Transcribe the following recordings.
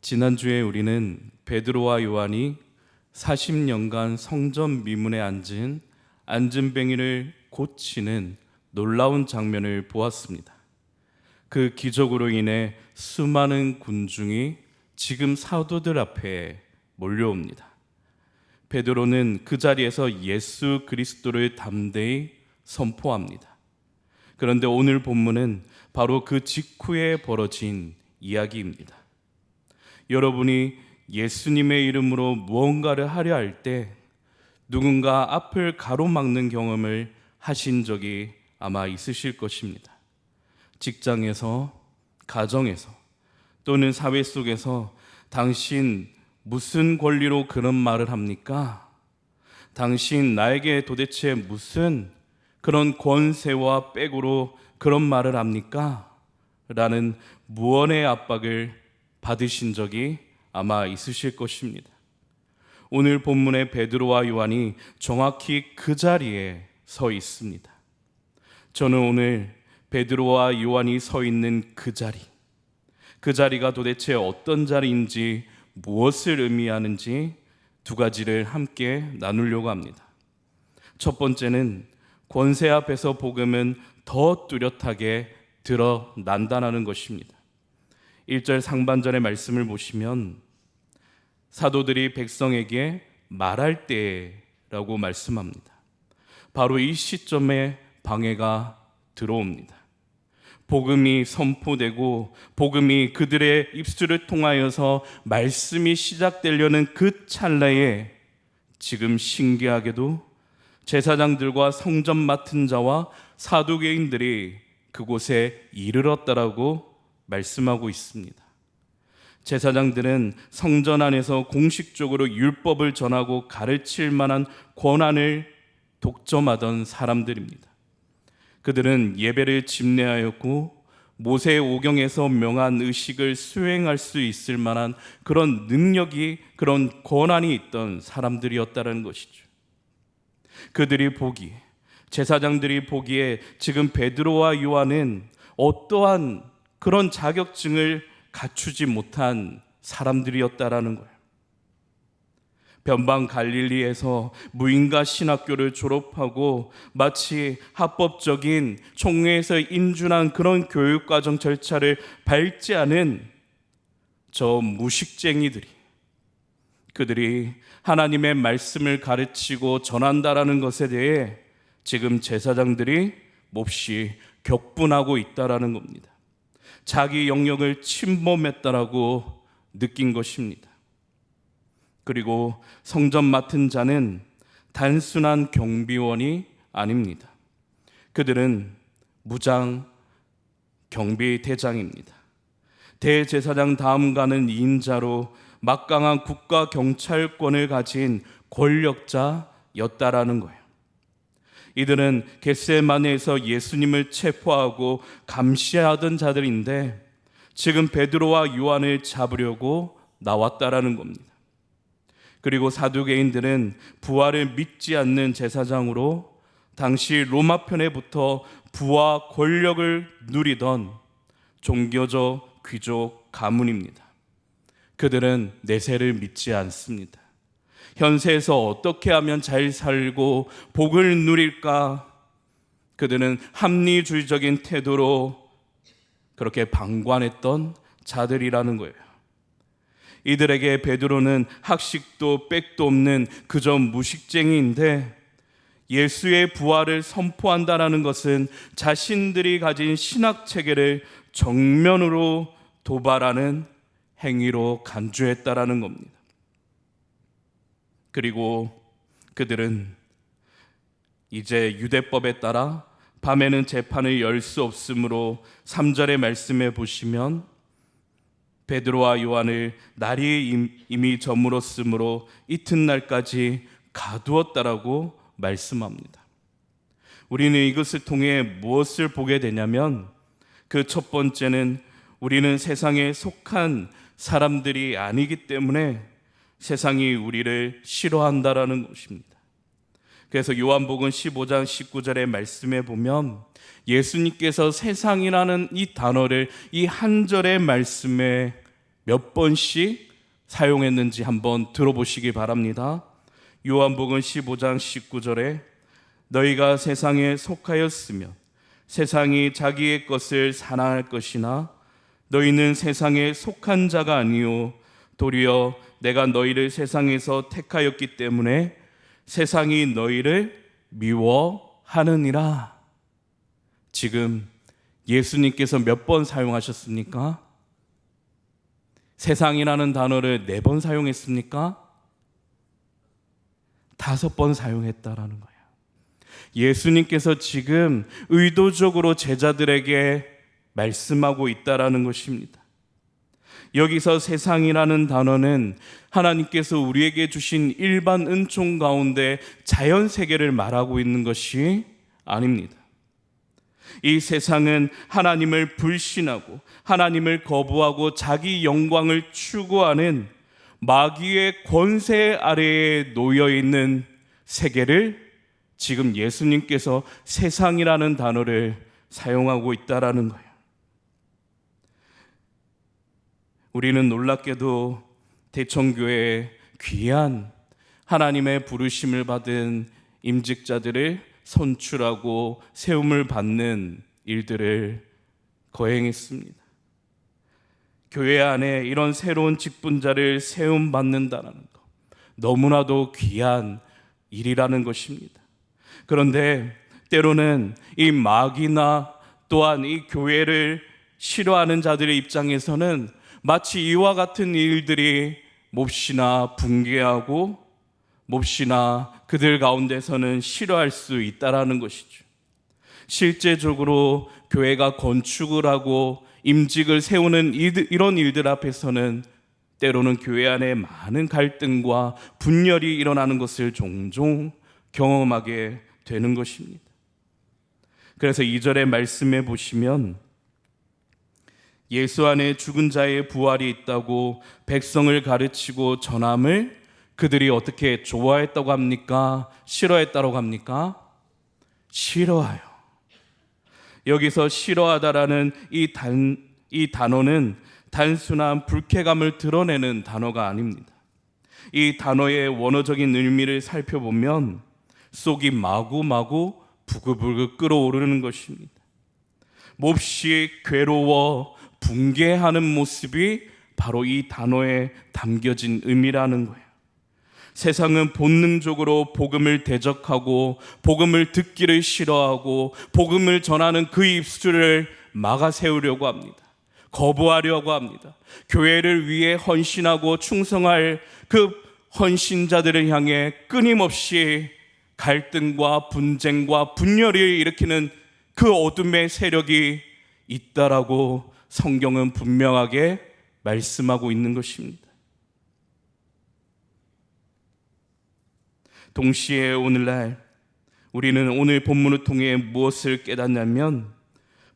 지난주에 우리는 베드로와 요한이 40년간 성전 미문에 앉은 안진뱅이를 고치는 놀라운 장면을 보았습니다. 그 기적으로 인해 수많은 군중이 지금 사도들 앞에 몰려옵니다. 베드로는 그 자리에서 예수 그리스도를 담대히 선포합니다. 그런데 오늘 본문은 바로 그 직후에 벌어진 이야기입니다. 여러분이 예수님의 이름으로 무언가를 하려 할 때 누군가 앞을 가로막는 경험을 하신 적이 아마 있으실 것입니다. 직장에서, 가정에서, 또는 사회 속에서 당신 무슨 권리로 그런 말을 합니까? 당신 나에게 도대체 무슨 그런 권세와 백으로 그런 말을 합니까? 라는 무언의 압박을 받으신 적이 아마 있으실 것입니다. 오늘 본문의 베드로와 요한이 정확히 그 자리에 서 있습니다. 저는 오늘 베드로와 요한이 서 있는 그 자리가 도대체 어떤 자리인지, 무엇을 의미하는지 두 가지를 함께 나누려고 합니다. 첫 번째는 권세 앞에서 복음은 더 뚜렷하게 드러난다는 것입니다. 1절 상반절의 말씀을 보시면 사도들이 백성에게 말할 때라고 말씀합니다. 바로 이 시점에 방해가 들어옵니다. 복음이 선포되고 복음이 그들의 입술을 통하여서 말씀이 시작되려는 그 찰나에 지금 신기하게도 제사장들과 성전 맡은 자와 사두개인들이 그곳에 이르렀다라고 말씀하고 있습니다. 제사장들은 성전 안에서 공식적으로 율법을 전하고 가르칠 만한 권한을 독점하던 사람들입니다. 그들은 예배를 집례하였고 모세의 오경에서 명한 의식을 수행할 수 있을 만한 그런 능력이, 그런 권한이 있던 사람들이었다는 것이죠. 그들이 보기에, 제사장들이 보기에 지금 베드로와 요한은 어떠한 그런 자격증을 갖추지 못한 사람들이었다라는 거예요. 변방 갈릴리에서 무인가 신학교를 졸업하고 마치 합법적인 총회에서 인준한 그런 교육과정 절차를 밟지 않은 저 무식쟁이들이, 그들이 하나님의 말씀을 가르치고 전한다라는 것에 대해 지금 제사장들이 몹시 격분하고 있다라는 겁니다. 자기 영역을 침범했다라고 느낀 것입니다. 그리고 성전 맡은 자는 단순한 경비원이 아닙니다. 그들은 무장 경비대장입니다. 대제사장 다음 가는 인자로 막강한 국가 경찰권을 가진 권력자였다라는 거예요. 이들은 겟세마네에서 예수님을 체포하고 감시하던 자들인데 지금 베드로와 요한을 잡으려고 나왔다라는 겁니다. 그리고 사두개인들은 부활을 믿지 않는 제사장으로 당시 로마 편에부터 부와 권력을 누리던 종교적 귀족 가문입니다. 그들은 내세를 믿지 않습니다. 현세에서 어떻게 하면 잘 살고 복을 누릴까? 그들은 합리주의적인 태도로 그렇게 방관했던 자들이라는 거예요. 이들에게 베드로는 학식도 빽도 없는 그저 무식쟁이인데 예수의 부활을 선포한다는 것은 자신들이 가진 신학 체계를 정면으로 도발하는 행위로 간주했다라는 겁니다. 그리고 그들은 이제 유대법에 따라 밤에는 재판을 열 수 없으므로 3절의 말씀에 보시면 베드로와 요한을 날이 이미 저물었으므로 이튿날까지 가두었다라고 말씀합니다. 우리는 이것을 통해 무엇을 보게 되냐면 그 첫 번째는 우리는 세상에 속한 사람들이 아니기 때문에 세상이 우리를 싫어한다라는 것입니다. 그래서 요한복음 15장 19절의 말씀에 보면 예수님께서 세상이라는 이 단어를 이 한 절의 말씀에 몇 번씩 사용했는지 한번 들어보시기 바랍니다. 요한복음 15장 19절에 너희가 세상에 속하였으면 세상이 자기의 것을 사랑할 것이나 너희는 세상에 속한 자가 아니요 도리어 내가 너희를 세상에서 택하였기 때문에 세상이 너희를 미워하느니라. 지금 예수님께서 몇 번 사용하셨습니까? 세상이라는 단어를 4번 사용했습니까? 5번 사용했다라는 거예요. 예수님께서 지금 의도적으로 제자들에게 말씀하고 있다라는 것입니다. 여기서 세상이라는 단어는 하나님께서 우리에게 주신 일반 은총 가운데 자연 세계를 말하고 있는 것이 아닙니다. 이 세상은 하나님을 불신하고 하나님을 거부하고 자기 영광을 추구하는 마귀의 권세 아래에 놓여 있는 세계를 지금 예수님께서 세상이라는 단어를 사용하고 있다라는 거예요. 우리는 놀랍게도 대청교회에 귀한 하나님의 부르심을 받은 임직자들을 선출하고 세움을 받는 일들을 거행했습니다. 교회 안에 이런 새로운 직분자를 세움 받는다는 것, 너무나도 귀한 일이라는 것입니다. 그런데 때로는 이 마귀나 또한 이 교회를 싫어하는 자들의 입장에서는 마치 이와 같은 일들이 몹시나 붕괴하고 몹시나 그들 가운데서는 싫어할 수 있다라는 것이죠. 실제적으로 교회가 건축을 하고 임직을 세우는 이런 일들 앞에서는 때로는 교회 안에 많은 갈등과 분열이 일어나는 것을 종종 경험하게 되는 것입니다. 그래서 2절의 말씀에 보시면 예수 안에 죽은 자의 부활이 있다고 백성을 가르치고 전함을 그들이 어떻게 좋아했다고 합니까? 싫어했다고 합니까? 싫어해요. 여기서 싫어하다라는 이 단어는 단순한 불쾌감을 드러내는 단어가 아닙니다. 이 단어의 원어적인 의미를 살펴보면 속이 마구마구 부글부글 끓어오르는 것입니다. 몹시 괴로워 붕괴하는 모습이 바로 이 단어에 담겨진 의미라는 거예요. 세상은 본능적으로 복음을 대적하고 복음을 듣기를 싫어하고 복음을 전하는 그 입술을 막아 세우려고 합니다. 거부하려고 합니다. 교회를 위해 헌신하고 충성할 그 헌신자들을 향해 끊임없이 갈등과 분쟁과 분열을 일으키는 그 어둠의 세력이 있다라고 성경은 분명하게 말씀하고 있는 것입니다. 동시에 오늘날 우리는 오늘 본문을 통해 무엇을 깨닫냐면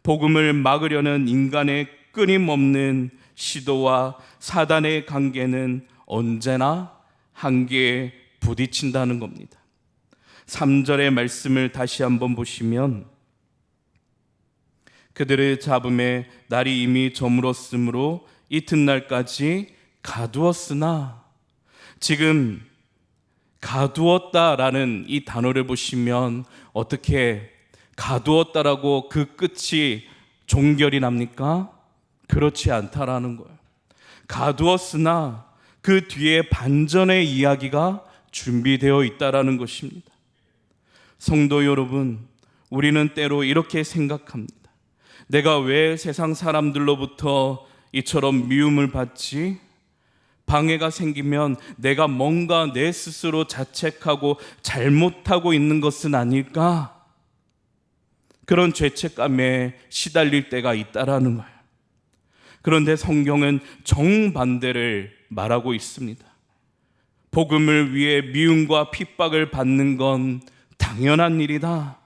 복음을 막으려는 인간의 끊임없는 시도와 사단의 관계는 언제나 한계에 부딪힌다는 겁니다. 3절의 말씀을 다시 한번 보시면 그들의 잡음에 날이 이미 저물었으므로 이튿날까지 가두었으나, 지금 가두었다라는 이 단어를 보시면 어떻게 가두었다라고 그 끝이 종결이 납니까? 그렇지 않다라는 거예요. 가두었으나 그 뒤에 반전의 이야기가 준비되어 있다라는 것입니다. 성도 여러분, 우리는 때로 이렇게 생각합니다. 내가 왜 세상 사람들로부터 이처럼 미움을 받지? 방해가 생기면 내가 뭔가 내 스스로 자책하고 잘못하고 있는 것은 아닐까? 그런 죄책감에 시달릴 때가 있다라는 거예요. 그런데 성경은 정반대를 말하고 있습니다. 복음을 위해 미움과 핍박을 받는 건 당연한 일이다.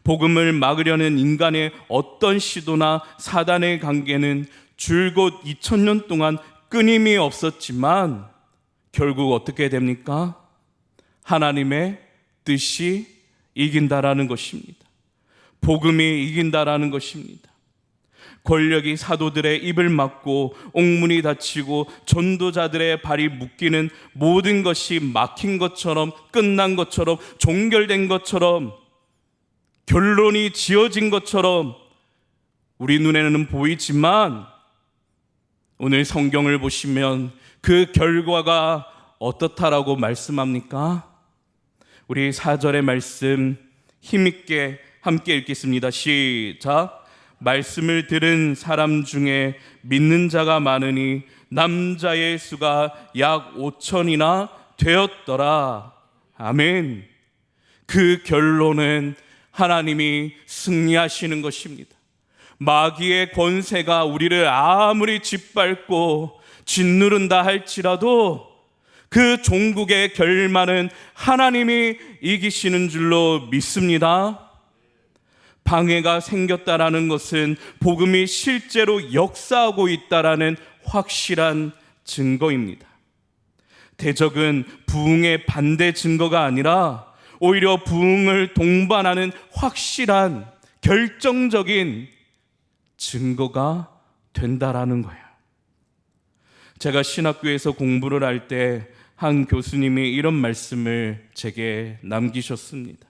복음을 막으려는 인간의 어떤 시도나 사단의 관계는 줄곧 2000년 동안 끊임이 없었지만 결국 어떻게 됩니까? 하나님의 뜻이 이긴다라는 것입니다. 복음이 이긴다라는 것입니다. 권력이 사도들의 입을 막고 옥문이 닫히고 전도자들의 발이 묶이는 모든 것이 막힌 것처럼, 끝난 것처럼, 종결된 것처럼, 결론이 지어진 것처럼 우리 눈에는 보이지만 오늘 성경을 보시면 그 결과가 어떻다라고 말씀합니까? 우리 4절의 말씀 힘있게 함께 읽겠습니다. 시작. 말씀을 들은 사람 중에 믿는 자가 많으니 남자의 수가 약 5천이나 되었더라. 아멘. 그 결론은 하나님이 승리하시는 것입니다. 마귀의 권세가 우리를 아무리 짓밟고 짓누른다 할지라도 그 종국의 결말은 하나님이 이기시는 줄로 믿습니다. 방해가 생겼다라는 것은 복음이 실제로 역사하고 있다라는 확실한 증거입니다. 대적은 부흥의 반대 증거가 아니라 오히려 부흥을 동반하는 확실한 결정적인 증거가 된다라는 거예요. 제가 신학교에서 공부를 할 때 한 교수님이 이런 말씀을 제게 남기셨습니다.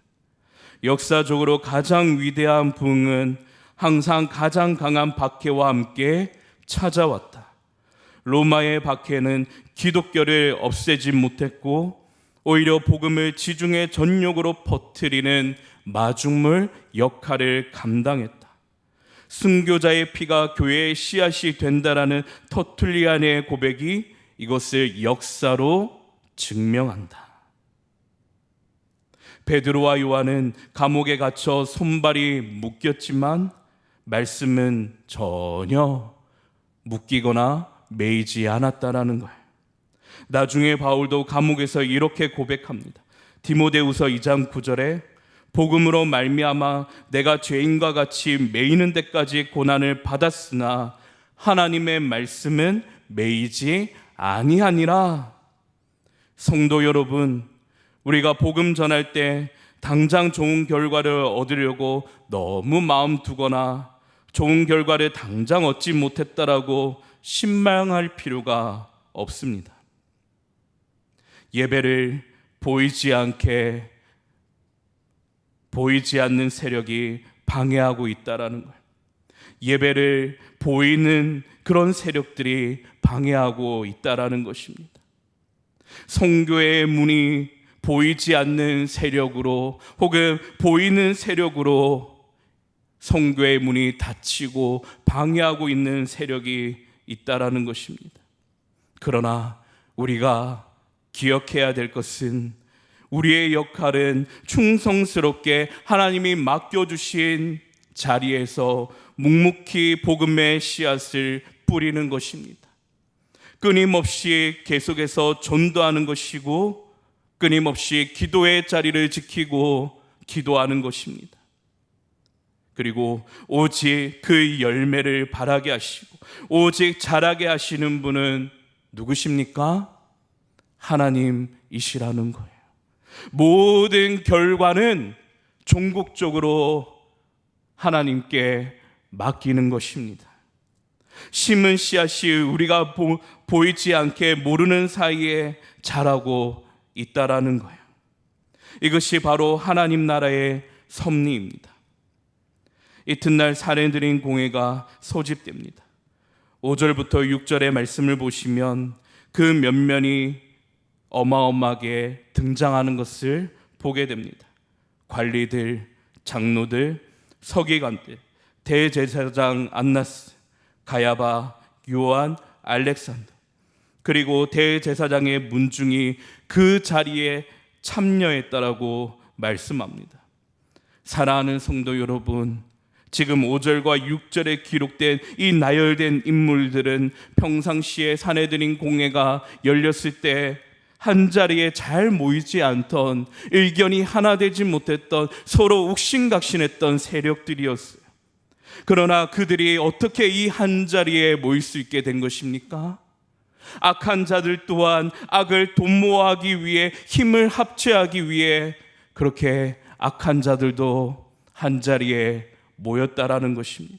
역사적으로 가장 위대한 부흥은 항상 가장 강한 박해와 함께 찾아왔다. 로마의 박해는 기독교를 없애지 못했고 오히려 복음을 지중해 전역으로 퍼뜨리는 마중물 역할을 감당했다. 순교자의 피가 교회의 씨앗이 된다라는 터툴리안의 고백이 이것을 역사로 증명한다. 베드로와 요한은 감옥에 갇혀 손발이 묶였지만 말씀은 전혀 묶이거나 매이지 않았다라는 거예요. 나중에 바울도 감옥에서 이렇게 고백합니다. 디모데후서 2장 9절에 복음으로 말미암아 내가 죄인과 같이 매이는 데까지 고난을 받았으나 하나님의 말씀은 매이지 아니하니라. 성도 여러분, 우리가 복음 전할 때 당장 좋은 결과를 얻으려고 너무 마음 두거나 좋은 결과를 당장 얻지 못했다라고 신망할 필요가 없습니다. 예배를 보이지 않는 세력이 방해하고 있다라는 거예요. 예배를 보이는 그런 세력들이 방해하고 있다라는 것입니다. 성교의 문이 보이지 않는 세력으로 혹은 보이는 세력으로 성교의 문이 닫히고 방해하고 있는 세력이 있다라는 것입니다. 그러나 우리가 기억해야 될 것은 우리의 역할은 충성스럽게 하나님이 맡겨주신 자리에서 묵묵히 복음의 씨앗을 뿌리는 것입니다. 끊임없이 계속해서 전도하는 것이고 끊임없이 기도의 자리를 지키고 기도하는 것입니다. 그리고 오직 그 열매를 바라게 하시고 오직 자라게 하시는 분은 누구십니까? 하나님이시라는 거예요. 모든 결과는 종국적으로 하나님께 맡기는 것입니다. 심은 씨앗이 우리가 보이지 않게 모르는 사이에 자라고 있다라는 거예요. 이것이 바로 하나님 나라의 섭리입니다. 이튿날 사내들인 공회가 소집됩니다. 5절부터 6절의 말씀을 보시면 그 면면이 어마어마하게 등장하는 것을 보게 됩니다. 관리들, 장로들, 서기관들, 대제사장 안나스, 가야바, 요한, 알렉산더, 그리고 대제사장의 문중이 그 자리에 참여했다라고 말씀합니다. 사랑하는 성도 여러분, 지금 5절과 6절에 기록된 이 나열된 인물들은 평상시에 사내들인 공회가 열렸을 때 한자리에 잘 모이지 않던, 의견이 하나 되지 못했던, 서로 욱신각신했던 세력들이었어요. 그러나 그들이 어떻게 이 한자리에 모일 수 있게 된 것입니까? 악한 자들 또한 악을 도모하기 위해, 힘을 합체하기 위해 그렇게 악한 자들도 한자리에 모였다라는 것입니다.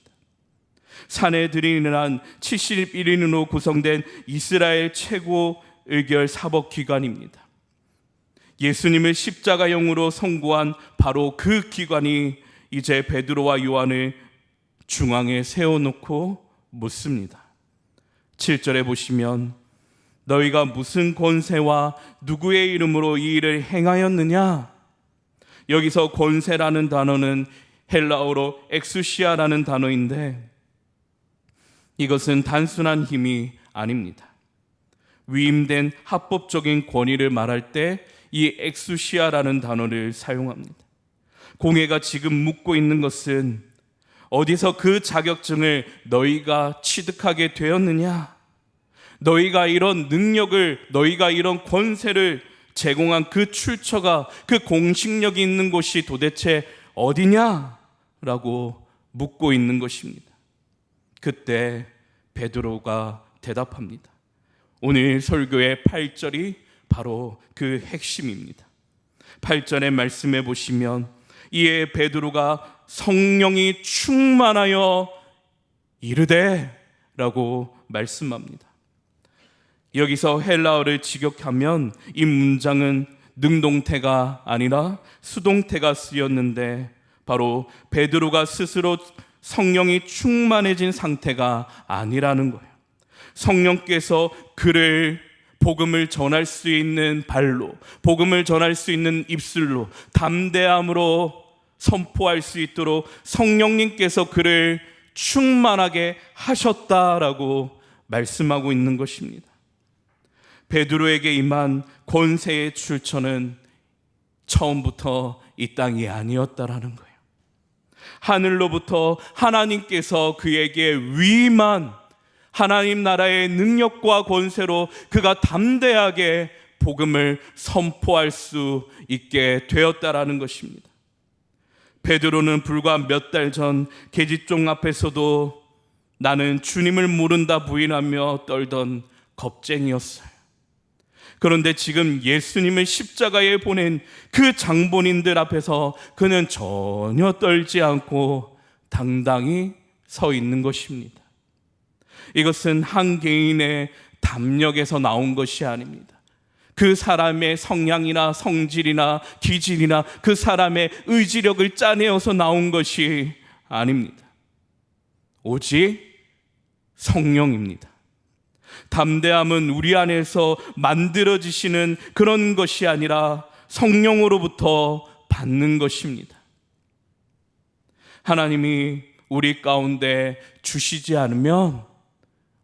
산헤드린이란 71인으로 구성된 이스라엘 최고 의결 사법기관입니다. 예수님을 십자가형으로 선고한 바로 그 기관이 이제 베드로와 요한을 중앙에 세워놓고 묻습니다. 7절에 보시면 너희가 무슨 권세와 누구의 이름으로 이 일을 행하였느냐? 여기서 권세라는 단어는 헬라어로 엑수시아라는 단어인데 이것은 단순한 힘이 아닙니다. 위임된 합법적인 권위를 말할 때 이 엑수시아라는 단어를 사용합니다. 공회가 지금 묻고 있는 것은 어디서 그 자격증을 너희가 취득하게 되었느냐? 너희가 이런 능력을, 너희가 이런 권세를 제공한 그 출처가, 그 공식력이 있는 곳이 도대체 어디냐? 라고 묻고 있는 것입니다. 그때 베드로가 대답합니다. 오늘 설교의 8절이 바로 그 핵심입니다. 8절의 말씀해 보시면 이에 베드로가 성령이 충만하여 이르되 라고 말씀합니다. 여기서 헬라어를 직역하면 이 문장은 능동태가 아니라 수동태가 쓰였는데 바로 베드로가 스스로 성령이 충만해진 상태가 아니라는 거예요. 성령께서 그를 복음을 전할 수 있는 발로, 복음을 전할 수 있는 입술로, 담대함으로 선포할 수 있도록 성령님께서 그를 충만하게 하셨다라고 말씀하고 있는 것입니다. 베드로에게 임한 권세의 출처는 처음부터 이 땅이 아니었다라는 거예요. 하늘로부터 하나님께서 그에게 위임한 하나님 나라의 능력과 권세로 그가 담대하게 복음을 선포할 수 있게 되었다라는 것입니다. 베드로는 불과 몇 달 전 계집종 앞에서도 나는 주님을 모른다 부인하며 떨던 겁쟁이였어요. 그런데 지금 예수님을 십자가에 보낸 그 장본인들 앞에서 그는 전혀 떨지 않고 당당히 서 있는 것입니다. 이것은 한 개인의 담력에서 나온 것이 아닙니다. 그 사람의 성향이나 성질이나 기질이나 그 사람의 의지력을 짜내어서 나온 것이 아닙니다. 오직 성령입니다. 담대함은 우리 안에서 만들어지시는 그런 것이 아니라 성령으로부터 받는 것입니다. 하나님이 우리 가운데 주시지 않으면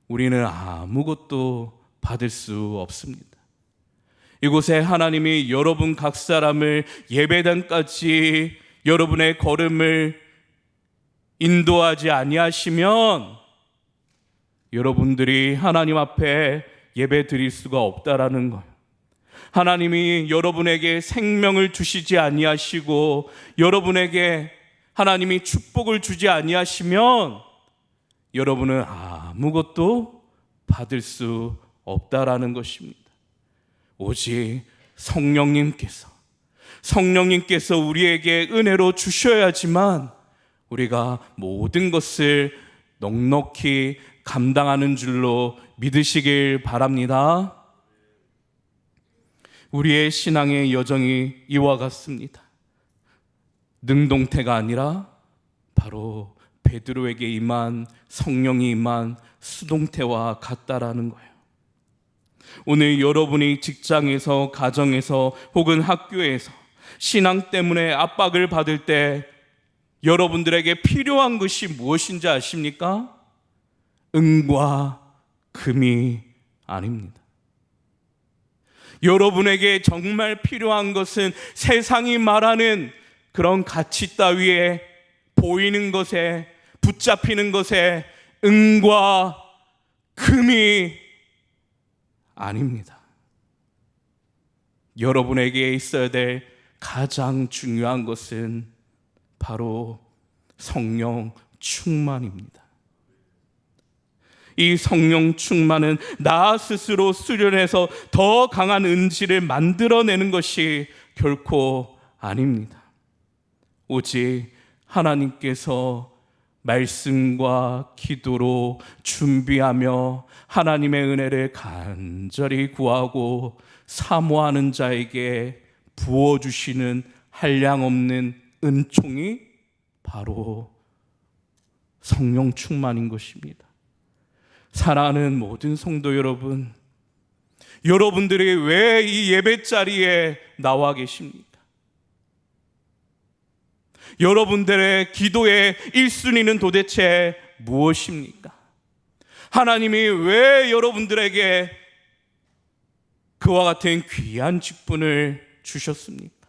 우리는 아무것도 받을 수 없습니다. 이곳에 하나님이 여러분 각 사람을 예배당까지 여러분의 걸음을 인도하지 아니하시면 여러분들이 하나님 앞에 예배 드릴 수가 없다라는 거예요. 하나님이 여러분에게 생명을 주시지 아니하시고 여러분에게 하나님이 축복을 주지 아니하시면 여러분은 아무것도 받을 수 없다라는 것입니다. 오직 성령님께서 우리에게 은혜로 주셔야지만 우리가 모든 것을 넉넉히 감당하는 줄로 믿으시길 바랍니다. 우리의 신앙의 여정이 이와 같습니다. 능동태가 아니라 바로 베드로에게 임한 성령이 임한 수동태와 같다라는 거예요. 오늘 여러분이 직장에서, 가정에서 혹은 학교에서 신앙 때문에 압박을 받을 때 여러분들에게 필요한 것이 무엇인지 아십니까? 은과 금이 아닙니다. 여러분에게 정말 필요한 것은 세상이 말하는 그런 가치 따위에 보이는 것에 붙잡히는 것에 은과 금이 아닙니다. 여러분에게 있어야 될 가장 중요한 것은 바로 성령 충만입니다. 이 성령 충만은 나 스스로 수련해서 더 강한 은지를 만들어내는 것이 결코 아닙니다. 오직 하나님께서 말씀과 기도로 준비하며 하나님의 은혜를 간절히 구하고 사모하는 자에게 부어주시는 한량없는 은총이 바로 성령 충만인 것입니다. 사랑하는 모든 성도 여러분, 여러분들이 왜 이 예배 자리에 나와 계십니까? 여러분들의 기도의 1순위는 도대체 무엇입니까? 하나님이 왜 여러분들에게 그와 같은 귀한 직분을 주셨습니까?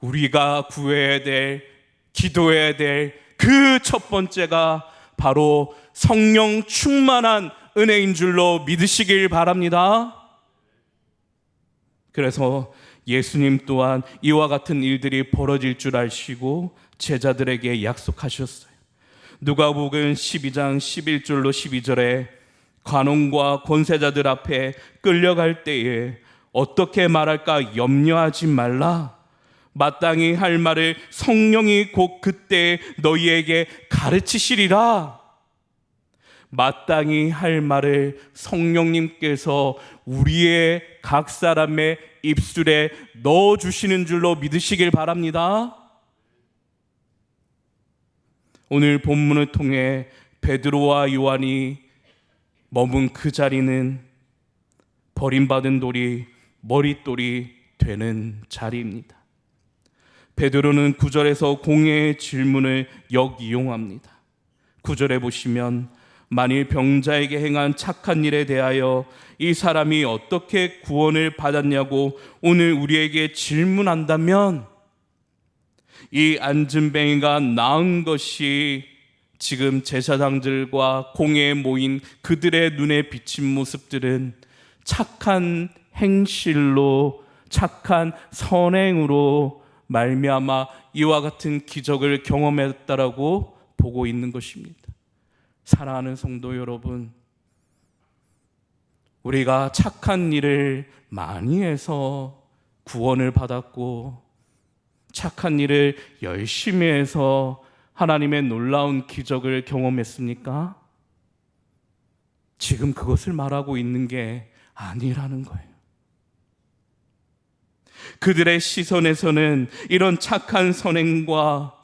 우리가 구해야 될, 기도해야 될 그 첫 번째가 바로 성령 충만한 은혜인 줄로 믿으시길 바랍니다. 그래서 예수님 또한 이와 같은 일들이 벌어질 줄 아시고 제자들에게 약속하셨어요. 누가복음 12장 11절로 12절에 관원과 권세자들 앞에 끌려갈 때에 어떻게 말할까 염려하지 말라. 마땅히 할 말을 성령이 곧 그때 너희에게 가르치시리라. 마땅히 할 말을 성령님께서 우리의 각 사람의 입술에 넣어주시는 줄로 믿으시길 바랍니다. 오늘 본문을 통해 베드로와 요한이 머문 그 자리는 버림받은 돌이 머릿돌이 되는 자리입니다. 베드로는 9절에서 공회의 질문을 역이용합니다. 9절에 보시면 만일 병자에게 행한 착한 일에 대하여 이 사람이 어떻게 구원을 받았냐고 오늘 우리에게 질문한다면 이 안진뱅이가 나은 것이 지금 제사장들과 공회에 모인 그들의 눈에 비친 모습들은 착한 행실로, 착한 선행으로 말미암아 이와 같은 기적을 경험했다라고 보고 있는 것입니다. 사랑하는 성도 여러분, 우리가 착한 일을 많이 해서 구원을 받았고 착한 일을 열심히 해서 하나님의 놀라운 기적을 경험했습니까? 지금 그것을 말하고 있는 게 아니라는 거예요. 그들의 시선에서는 이런 착한 선행과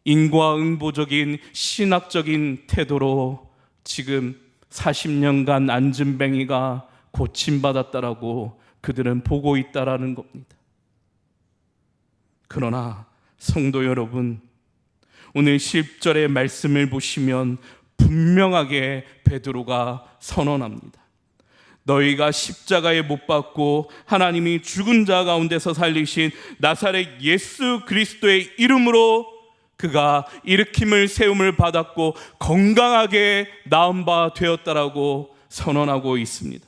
인과응보적인 신학적인 태도로 지금 40년간 안진뱅이가 고침받았다라고 그들은 보고 있다라는 겁니다. 그러나 성도 여러분, 오늘 10절의 말씀을 보시면 분명하게 베드로가 선언합니다. 너희가 십자가에 못 박고 하나님이 죽은 자 가운데서 살리신 나사렛 예수 그리스도의 이름으로 그가 일으킴을 세움을 받았고 건강하게 나은 바 되었다라고 선언하고 있습니다.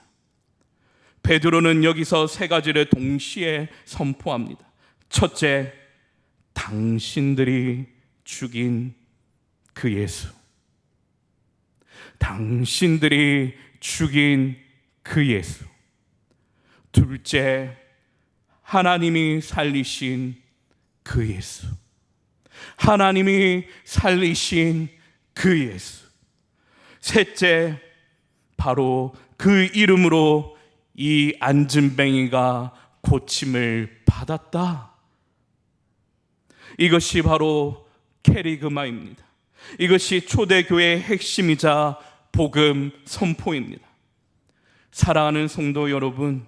베드로는 여기서 세 가지를 동시에 선포합니다. 첫째, 당신들이 죽인 그 예수. 당신들이 죽인 그 예수. 둘째, 하나님이 살리신 그 예수. 하나님이 살리신 그 예수. 셋째, 바로 그 이름으로 이 안진뱅이가 고침을 받았다. 이것이 바로 캐리그마입니다. 이것이 초대교회의 핵심이자 복음 선포입니다. 사랑하는 성도 여러분,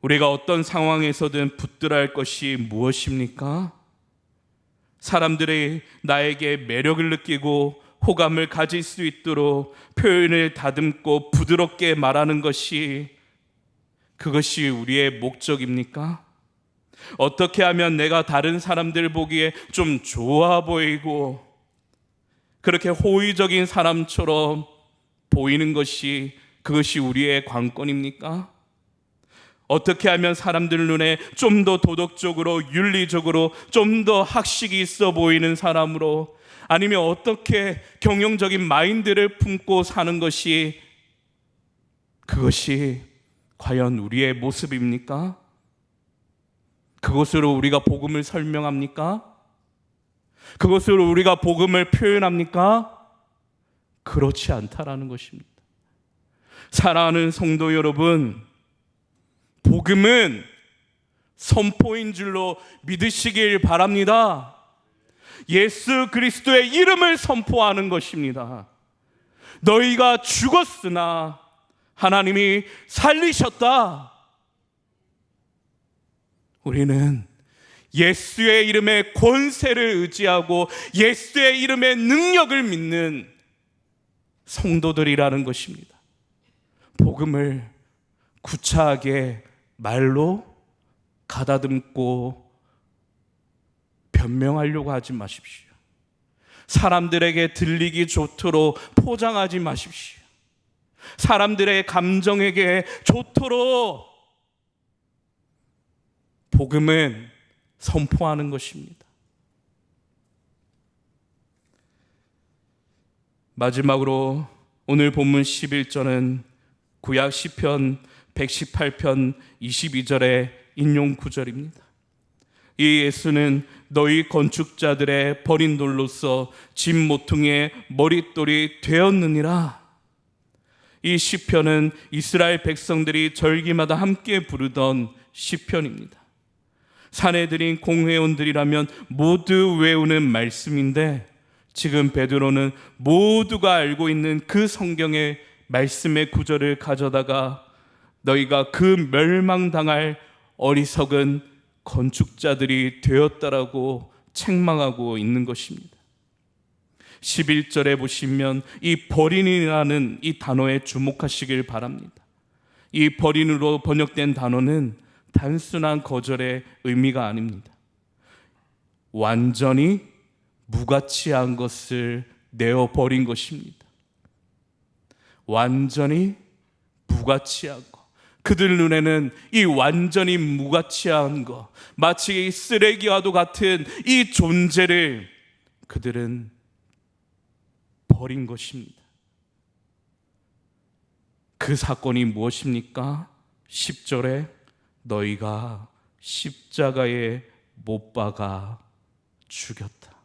우리가 어떤 상황에서든 붙들어야 할 것이 무엇입니까? 사람들이 나에게 매력을 느끼고 호감을 가질 수 있도록 표현을 다듬고 부드럽게 말하는 것이, 그것이 우리의 목적입니까? 어떻게 하면 내가 다른 사람들 보기에 좀 좋아 보이고 그렇게 호의적인 사람처럼 보이는 것이, 그것이 우리의 관건입니까? 어떻게 하면 사람들 눈에 좀 더 도덕적으로, 윤리적으로 좀 더 학식이 있어 보이는 사람으로, 아니면 어떻게 경영적인 마인드를 품고 사는 것이, 그것이 과연 우리의 모습입니까? 그것으로 우리가 복음을 설명합니까? 그것으로 우리가 복음을 표현합니까? 그렇지 않다라는 것입니다. 사랑하는 성도 여러분, 복음은 선포인 줄로 믿으시길 바랍니다. 예수 그리스도의 이름을 선포하는 것입니다. 너희가 죽었으나 하나님이 살리셨다. 우리는 예수의 이름의 권세를 의지하고 예수의 이름의 능력을 믿는 성도들이라는 것입니다. 복음을 구차하게 말로 가다듬고 변명하려고 하지 마십시오. 사람들에게 들리기 좋도록 포장하지 마십시오. 사람들의 감정에게 좋도록 복음은 선포하는 것입니다. 마지막으로 오늘 본문 11절은 구약 시편 118편 22절의 인용 구절입니다. 이 예수는 너희 건축자들의 버린 돌로서 집 모퉁이의 머릿돌이 되었느니라. 이 시편은 이스라엘 백성들이 절기마다 함께 부르던 시편입니다. 사내들인 공회원들이라면 모두 외우는 말씀인데 지금 베드로는 모두가 알고 있는 그 성경의 말씀의 구절을 가져다가 너희가 그 멸망당할 어리석은 건축자들이 되었다라고 책망하고 있는 것입니다. 11절에 보시면 이 버린이라는 이 단어에 주목하시길 바랍니다. 이 버린으로 번역된 단어는 단순한 거절의 의미가 아닙니다. 완전히 무가치한 것을 내어버린 것입니다. 완전히 무가치한 것. 그들 눈에는 이 완전히 무가치한 것, 마치 쓰레기와도 같은 이 존재를 그들은 버린 것입니다. 그 사건이 무엇입니까? 10절에 너희가 십자가에 못 박아 죽였다.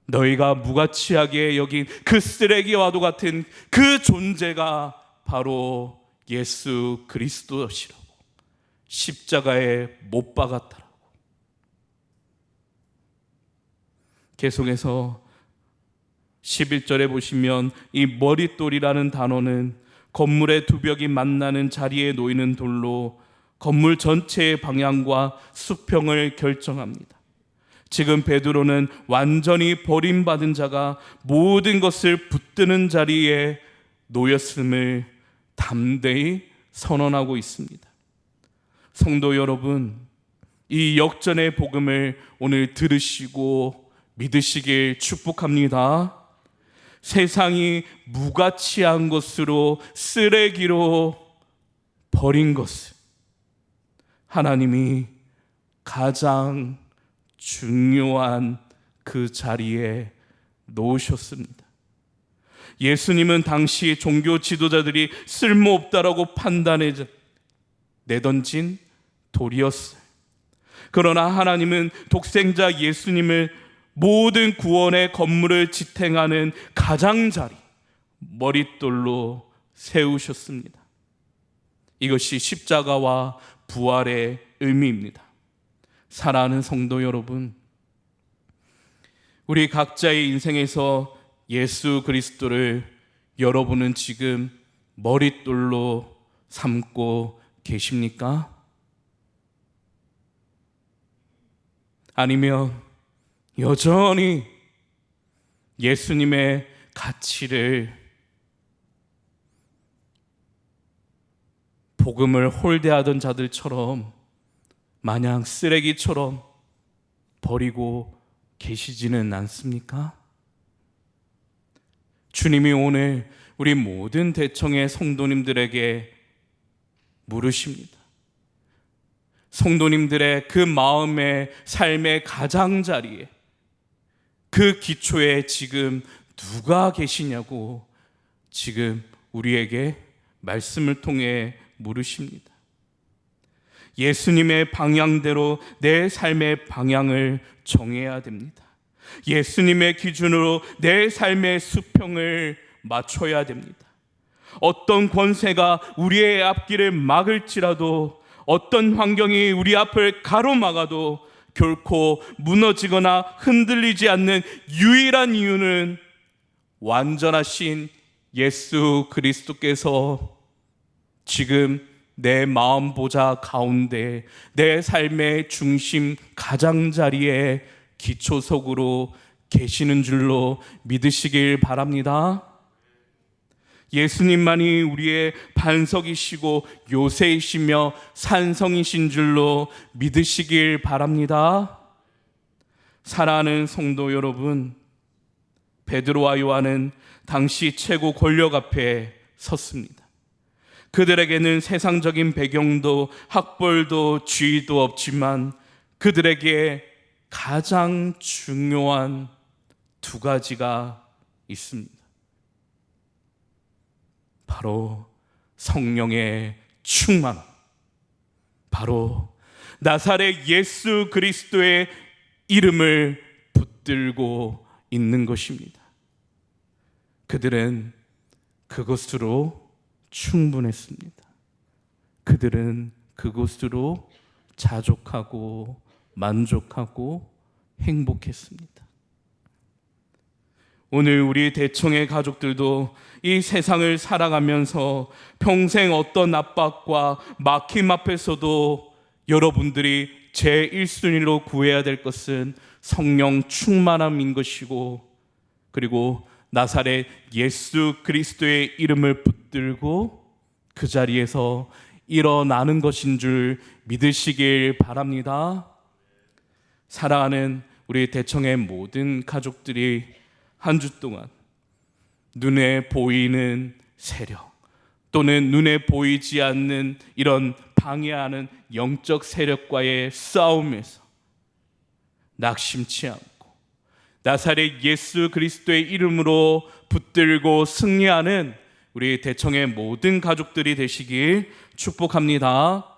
너희가 무가치하게 여긴 그 쓰레기와도 같은 그 존재가 바로 예수 그리스도시라고, 십자가에 못 박았다라고. 계속해서 11절에 보시면 이 머릿돌이라는 단어는 건물의 두 벽이 만나는 자리에 놓이는 돌로 건물 전체의 방향과 수평을 결정합니다. 지금 베드로는 완전히 버림받은 자가 모든 것을 붙드는 자리에 놓였음을 담대히 선언하고 있습니다. 성도 여러분, 이 역전의 복음을 오늘 들으시고 믿으시길 축복합니다. 세상이 무가치한 것으로 쓰레기로 버린 것을 하나님이 가장 중요한 그 자리에 놓으셨습니다. 예수님은 당시 종교 지도자들이 쓸모없다라고 판단해 내던진 돌이었어요. 그러나 하나님은 독생자 예수님을 모든 구원의 건물을 지탱하는 가장자리, 머릿돌로 세우셨습니다. 이것이 십자가와 부활의 의미입니다. 사랑하는 성도 여러분, 우리 각자의 인생에서 예수 그리스도를 여러분은 지금 머릿돌로 삼고 계십니까? 아니면 여전히 예수님의 가치를, 복음을 홀대하던 자들처럼 마냥 쓰레기처럼 버리고 계시지는 않습니까? 주님이 오늘 우리 모든 대청의 성도님들에게 물으십니다. 성도님들의 그 마음의 삶의 가장자리에, 그 기초에 지금 누가 계시냐고 지금 우리에게 말씀을 통해 물으십니다. 예수님의 방향대로 내 삶의 방향을 정해야 됩니다. 예수님의 기준으로 내 삶의 수평을 맞춰야 됩니다. 어떤 권세가 우리의 앞길을 막을지라도, 어떤 환경이 우리 앞을 가로막아도 결코 무너지거나 흔들리지 않는 유일한 이유는 완전하신 예수 그리스도께서 지금 내 마음 보좌 가운데 내 삶의 중심 가장자리에 기초석으로 계시는 줄로 믿으시길 바랍니다. 예수님만이 우리의 반석이시고 요새이시며 산성이신 줄로 믿으시길 바랍니다. 사랑하는 성도 여러분, 베드로와 요한은 당시 최고 권력 앞에 섰습니다. 그들에게는 세상적인 배경도 학벌도 지위도 없지만 그들에게 가장 중요한 두 가지가 있습니다. 바로 성령의 충만함, 바로 나사렛 예수 그리스도의 이름을 붙들고 있는 것입니다. 그들은 그것으로 충분했습니다. 그들은 그것으로 자족하고 만족하고 행복했습니다. 오늘 우리 대청의 가족들도 이 세상을 살아가면서 평생 어떤 압박과 막힘 앞에서도 여러분들이 제1순위로 구해야 될 것은 성령 충만함인 것이고, 그리고 나사렛 예수 그리스도의 이름을 붙들고 그 자리에서 일어나는 것인 줄 믿으시길 바랍니다. 사랑하는 우리 대청의 모든 가족들이 한 주 동안 눈에 보이는 세력 또는 눈에 보이지 않는 이런 방해하는 영적 세력과의 싸움에서 낙심치 않고 나사렛 예수 그리스도의 이름으로 붙들고 승리하는 우리 대청의 모든 가족들이 되시길 축복합니다.